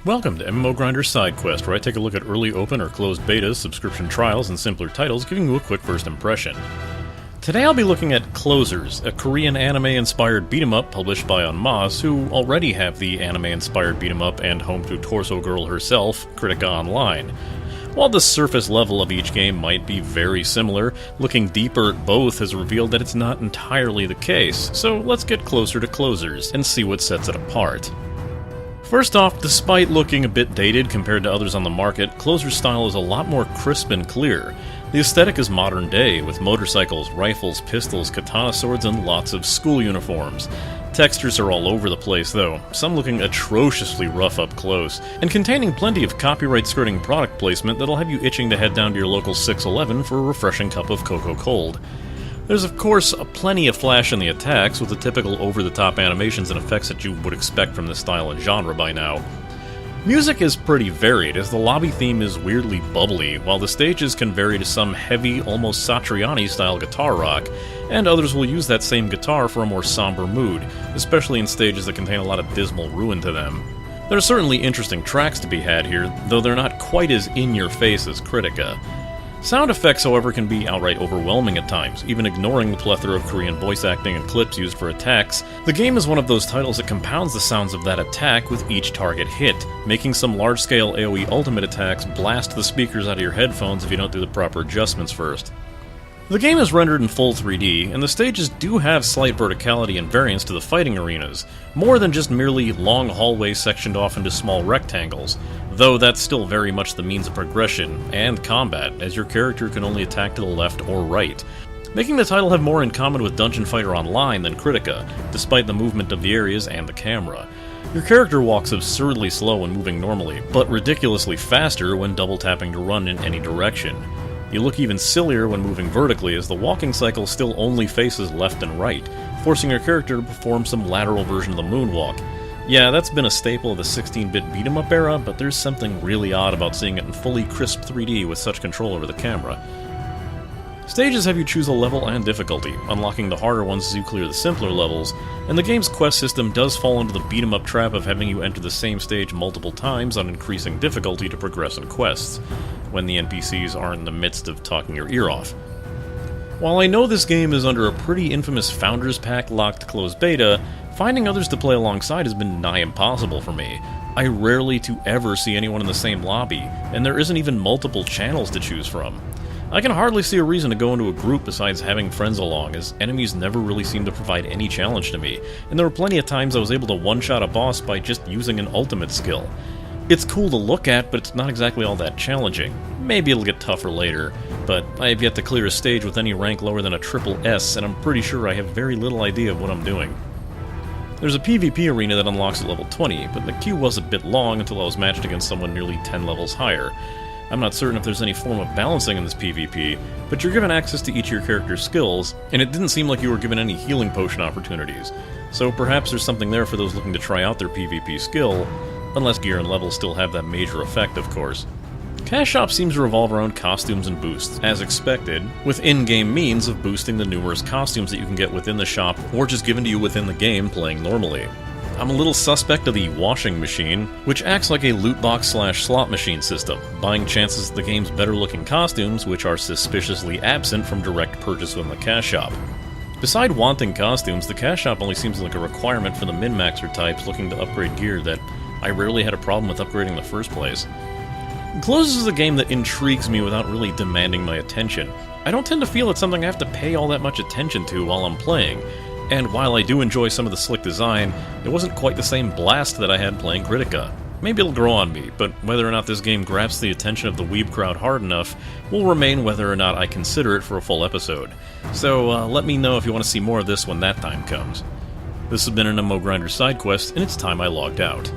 Welcome to MMO Grinder Sidequest, where I take a look at early open or closed betas, subscription trials, and simpler titles, giving you a quick first impression. Today I'll be looking at Closers, a Korean anime-inspired beat-em-up published by EnMasse, who already have the anime-inspired beat-em-up and home to Torso Girl herself, Critica Online. While the surface level of each game might be very similar, looking deeper at both has revealed that it's not entirely the case, so let's get closer to Closers and see what sets it apart. First off, despite looking a bit dated compared to others on the market, Closer's style is a lot more crisp and clear. The aesthetic is modern day, with motorcycles, rifles, pistols, katana swords, and lots of school uniforms. Textures are all over the place though, some looking atrociously rough up close, and containing plenty of copyright-skirting product placement that'll have you itching to head down to your local 6-Eleven for a refreshing cup of Cocoa Cold. There's of course plenty of flash in the attacks, with the typical over-the-top animations and effects that you would expect from this style and genre by now. Music is pretty varied, as the lobby theme is weirdly bubbly, while the stages can vary to some heavy, almost Satriani-style guitar rock, and others will use that same guitar for a more somber mood, especially in stages that contain a lot of dismal ruin to them. There are certainly interesting tracks to be had here, though they're not quite as in-your-face as Critica. Sound effects, however, can be outright overwhelming at times, even ignoring the plethora of Korean voice acting and clips used for attacks. The game is one of those titles that compounds the sounds of that attack with each target hit, making some large-scale AoE ultimate attacks blast the speakers out of your headphones if you don't do the proper adjustments first. The game is rendered in full 3D, and the stages do have slight verticality and variance to the fighting arenas, more than just merely long hallways sectioned off into small rectangles, though that's still very much the means of progression and combat, as your character can only attack to the left or right, making the title have more in common with Dungeon Fighter Online than Critica, despite the movement of the areas and the camera. Your character walks absurdly slow when moving normally, but ridiculously faster when double tapping to run in any direction. You look even sillier when moving vertically, as the walking cycle still only faces left and right, forcing your character to perform some lateral version of the moonwalk. Yeah, that's been a staple of the 16-bit beat-em-up era, but there's something really odd about seeing it in fully crisp 3D with such control over the camera. Stages have you choose a level and difficulty, unlocking the harder ones as you clear the simpler levels, and the game's quest system does fall into the beat-em-up trap of having you enter the same stage multiple times on increasing difficulty to progress in quests, when the NPCs are in the midst of talking your ear off. While I know this game is under a pretty infamous Founders Pack locked closed beta, finding others to play alongside has been nigh impossible for me. I rarely to ever see anyone in the same lobby, and there isn't even multiple channels to choose from. I can hardly see a reason to go into a group besides having friends along, as enemies never really seem to provide any challenge to me, and there were plenty of times I was able to one-shot a boss by just using an ultimate skill. It's cool to look at, but it's not exactly all that challenging. Maybe it'll get tougher later, but I have yet to clear a stage with any rank lower than a triple S, and I'm pretty sure I have very little idea of what I'm doing. There's a PvP arena that unlocks at level 20, but the queue was a bit long until I was matched against someone nearly 10 levels higher. I'm not certain if there's any form of balancing in this PvP, but you're given access to each of your character's skills, and it didn't seem like you were given any healing potion opportunities, so perhaps there's something there for those looking to try out their PvP skill, unless gear and levels still have that major effect, of course. Cash Shop seems to revolve around costumes and boosts, as expected, with in-game means of boosting the numerous costumes that you can get within the shop, or just given to you within the game playing normally. I'm a little suspect of the washing machine, which acts like a loot box slash slot machine system, buying chances at the game's better looking costumes, which are suspiciously absent from direct purchase within the Cash Shop. Beside wanting costumes, the Cash Shop only seems like a requirement for the min-maxer types looking to upgrade gear that I rarely had a problem with upgrading in the first place. Closers is a game that intrigues me without really demanding my attention. I don't tend to feel it's something I have to pay all that much attention to while I'm playing, and while I do enjoy some of the slick design, it wasn't quite the same blast that I had playing Critica. Maybe it'll grow on me, but whether or not this game grabs the attention of the weeb crowd hard enough will remain whether or not I consider it for a full episode. So let me know if you want to see more of this when that time comes. This has been an MMO Grinder Sidequest, and it's time I logged out.